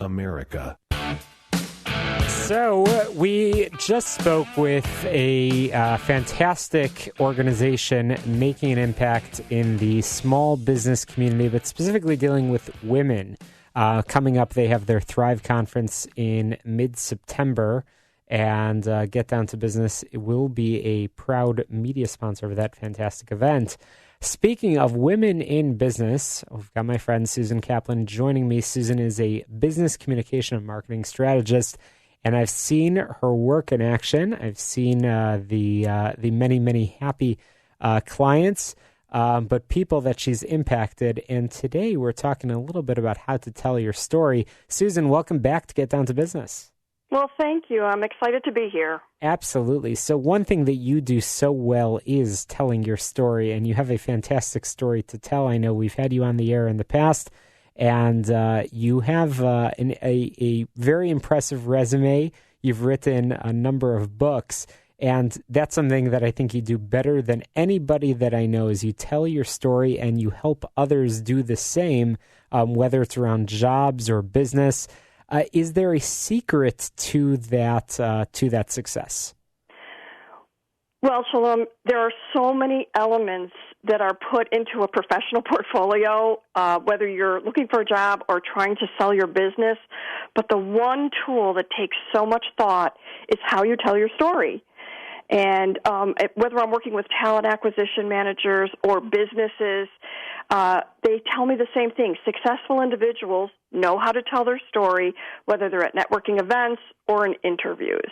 America. So we just spoke with a fantastic organization making an impact in the small business community, but specifically dealing with women. Coming up, they have their Thrive Conference in mid-September, and Get Down to Business will be a proud media sponsor of that fantastic event. Speaking of women in business, I've got my friend Susan Caplan joining me. Susan is a business communication and marketing strategist, and I've seen her work in action. I've seen the many, many happy clients, but people that she's impacted. And today we're talking a little bit about how to tell your story. Susan, welcome back to Get Down to Business. Well, thank you. I'm excited to be here. Absolutely. So one thing that you do so well is telling your story, and you have a fantastic story to tell. I know we've had you on the air in the past, and you have a very impressive resume. You've written a number of books, and that's something that I think you do better than anybody that I know is you tell your story and you help others do the same, whether it's around jobs or business. Is there a secret to that success? Well, Shalom, there are so many elements that are put into a professional portfolio, whether you're looking for a job or trying to sell your business. But the one tool that takes so much thought is how you tell your story. And whether I'm working with talent acquisition managers or businesses, they tell me the same thing. Successful individuals know how to tell their story, whether they're at networking events or in interviews.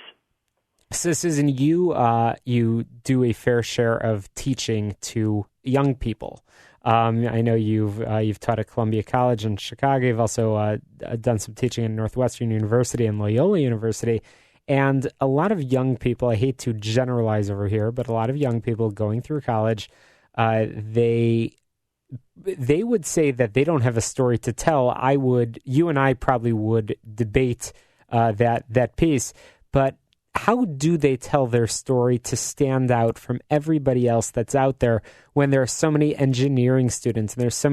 So, Susan, you do a fair share of teaching to young people. I know you've taught at Columbia College in Chicago. You've also done some teaching at Northwestern University and Loyola University. And a lot of young people, I hate to generalize over here, but a lot of young people going through college, they would say that they don't have a story to tell. You and I probably would debate that piece, but how do they tell their story to stand out from everybody else that's out there when there are so many engineering students and there's so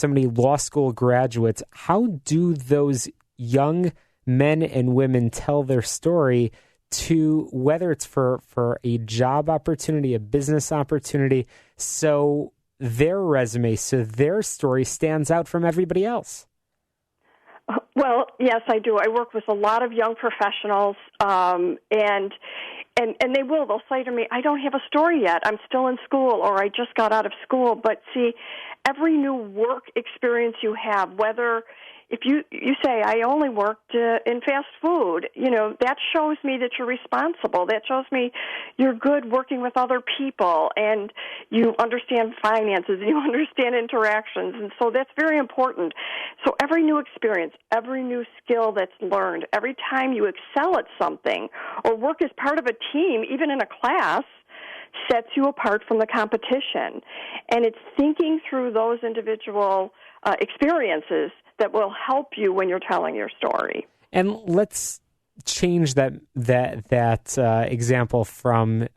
many law school graduates? How do those young men and women tell their story to, whether it's for a job opportunity, a business opportunity, so their resume, so their story stands out from everybody else? Well, yes, I do. I work with a lot of young professionals, and they'll say to me, I don't have a story yet. I'm still in school, or I just got out of school. But see, every new work experience you have, whether if you say, I only worked in fast food, that shows me that you're responsible. That shows me you're good working with other people, and you understand finances, and you understand interactions, and so that's very important. So every new experience, every new skill that's learned, every time you excel at something or work as part of a team, even in a class, sets you apart from the competition. And it's thinking through those individual experiences that will help you when you're telling your story. And let's change that example from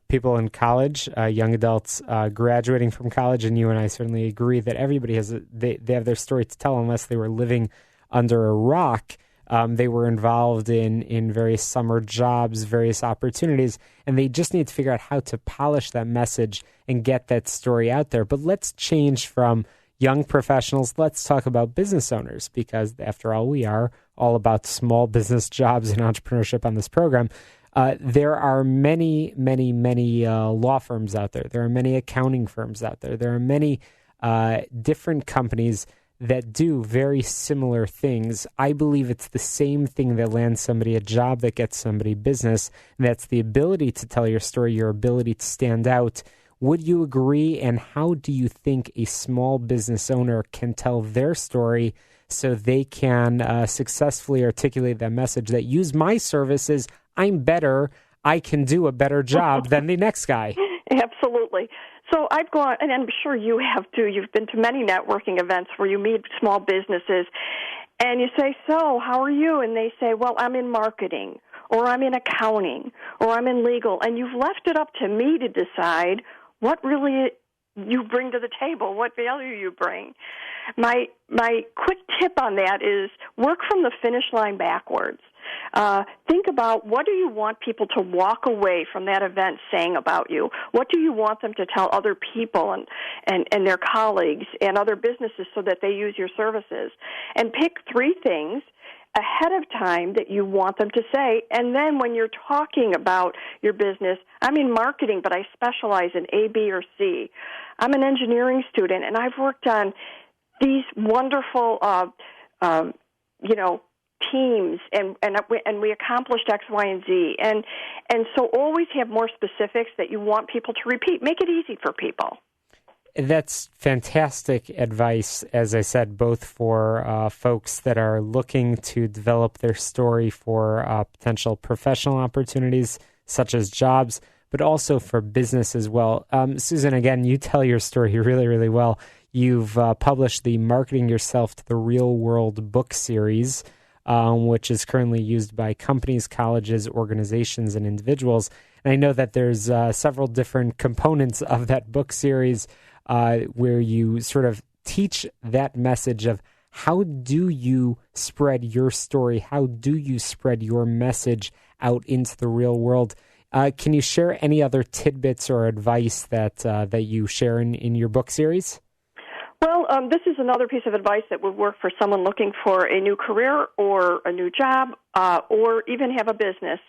people in college, young adults graduating from college, and you and I certainly agree that everybody they have their story to tell unless they were living under a rock. They were involved in various summer jobs, various opportunities, and they just need to figure out how to polish that message and get that story out there. But let's change from young professionals. Let's talk about business owners, because after all, we are all about small business jobs and entrepreneurship on this program. There are many, many, many law firms out there. There are many accounting firms out there. There are many different companies that do very similar things. I believe it's the same thing that lands somebody a job, that gets somebody business, and that's the ability to tell your story, your ability to stand out. Would you agree? And how do you think a small business owner can tell their story so they can successfully articulate that message that use my services? I'm better. I can do a better job than the next guy. Absolutely. So I've gone, and I'm sure you have too, you've been to many networking events where you meet small businesses, and you say, so how are you? And they say, well, I'm in marketing, or I'm in accounting, or I'm in legal. And you've left it up to me to decide what really you bring to the table, what value you bring. my quick tip on that is work from the finish line backwards. Think about, what do you want people to walk away from that event saying about you? What do you want them to tell other people and their colleagues and other businesses so that they use your services? And pick 3 things ahead of time that you want them to say. And then when you're talking about your business, I'm in marketing, but I specialize in A, B, or C. I'm an engineering student, and I've worked on these wonderful, teams, and we accomplished X, Y, and Z. And so always have more specifics that you want people to repeat. Make it easy for people. That's fantastic advice, as I said, both for folks that are looking to develop their story for potential professional opportunities, such as jobs, but also for business as well. Susan, again, you tell your story really, really well. You've published the Marketing Yourself to the Real World book series, which is currently used by companies, colleges, organizations, and individuals. And I know that there's several different components of that book series where you sort of teach that message of how do you spread your story, how do you spread your message out into the real world. Can you share any other tidbits or advice that you share in your book series? Well, this is another piece of advice that would work for someone looking for a new career or a new job or even have a business.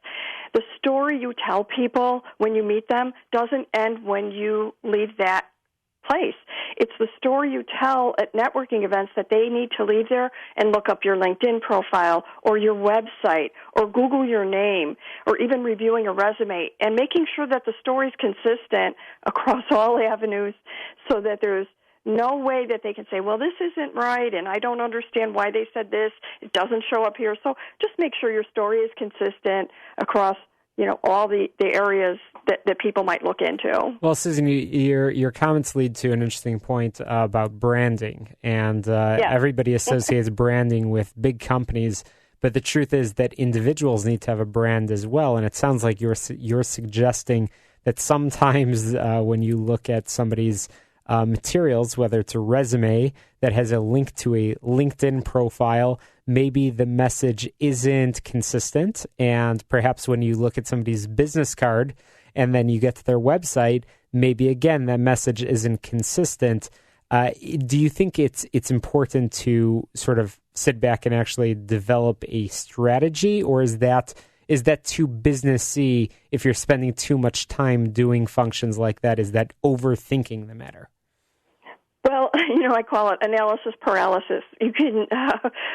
The story you tell people when you meet them doesn't end when you leave that place. It's the story you tell at networking events that they need to leave there and look up your LinkedIn profile or your website or Google your name or even reviewing a resume and making sure that the story is consistent across all avenues so that there's no way that they can say, well, this isn't right, and I don't understand why they said this. It doesn't show up here. So just make sure your story is consistent across, all the areas that people might look into. Well, Susan, your comments lead to an interesting point about branding, and everybody associates branding with big companies, but the truth is that individuals need to have a brand as well, and it sounds like you're suggesting that sometimes when you look at somebody's materials, whether it's a resume that has a link to a LinkedIn profile, maybe the message isn't consistent. And perhaps when you look at somebody's business card and then you get to their website, maybe again, that message isn't consistent. Do you think it's important to sort of sit back and actually develop a strategy, or is that too businessy if you're spending too much time doing functions like that? Is that overthinking the matter? Well, I call it analysis paralysis. You can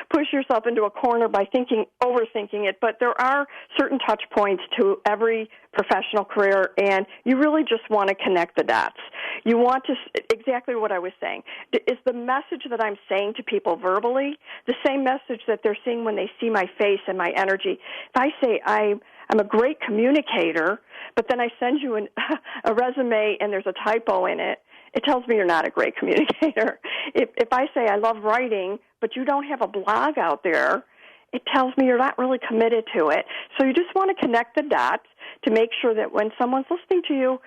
push yourself into a corner by overthinking it, but there are certain touch points to every professional career, and you really just want to connect the dots. You want to, exactly what I was saying, is the message that I'm saying to people verbally the same message that they're seeing when they see my face and my energy? If I say I'm a great communicator, but then I send you a resume and there's a typo in it, it tells me you're not a great communicator. If I say I love writing, but you don't have a blog out there, it tells me you're not really committed to it. So you just want to connect the dots to make sure that when someone's listening to you,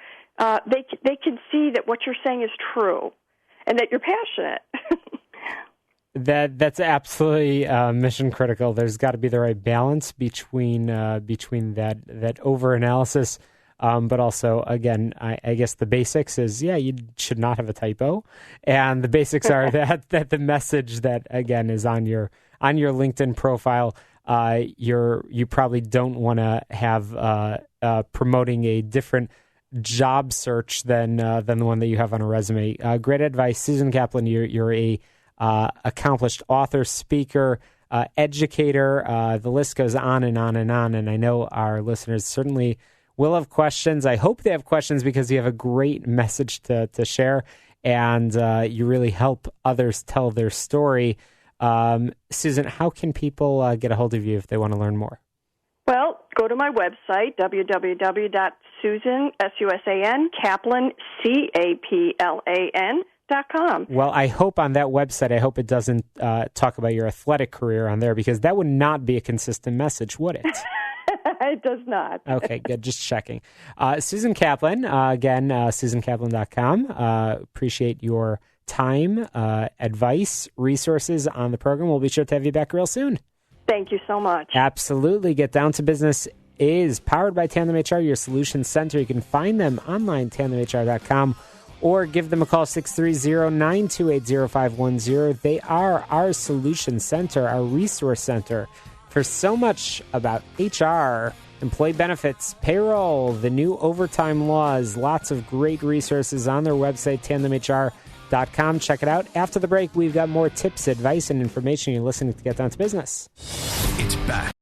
they can see that what you're saying is true and that you're passionate. That's absolutely mission critical. There's got to be the right balance between that over analysis. But also, again, I guess the basics is, you should not have a typo. And the basics are that the message that, again, is on your LinkedIn profile, you probably don't want to have promoting a different job search than the one that you have on a resume. Great advice. Susan Caplan, you're a accomplished author, speaker, educator. The list goes on and on and on. And I know our listeners certainly will have questions. I hope they have questions because you have a great message to share, and you really help others tell their story. Susan, how can people get a hold of you if they want to learn more? Well, go to my website, www.susan, S-U-S-A-N, Caplan, C-A-P-L-A-N.com. Well, I hope on that website, I hope it doesn't talk about your athletic career on there, because that would not be a consistent message, would it? It does not. Okay, good. Just checking. Susan Caplan, again, SusanCaplan.com. Appreciate your time, advice, resources on the program. We'll be sure to have you back real soon. Thank you so much. Absolutely. Get Down to Business is powered by Tandem HR, your solution center. You can find them online, tandemhr.com, or give them a call, 630-928-0510. They are our solution center, our resource center for so much about HR, employee benefits, payroll, the new overtime laws, lots of great resources on their website, tandemhr.com. Check it out. After the break, we've got more tips, advice, and information. You're listening to Get Down to Business. It's back.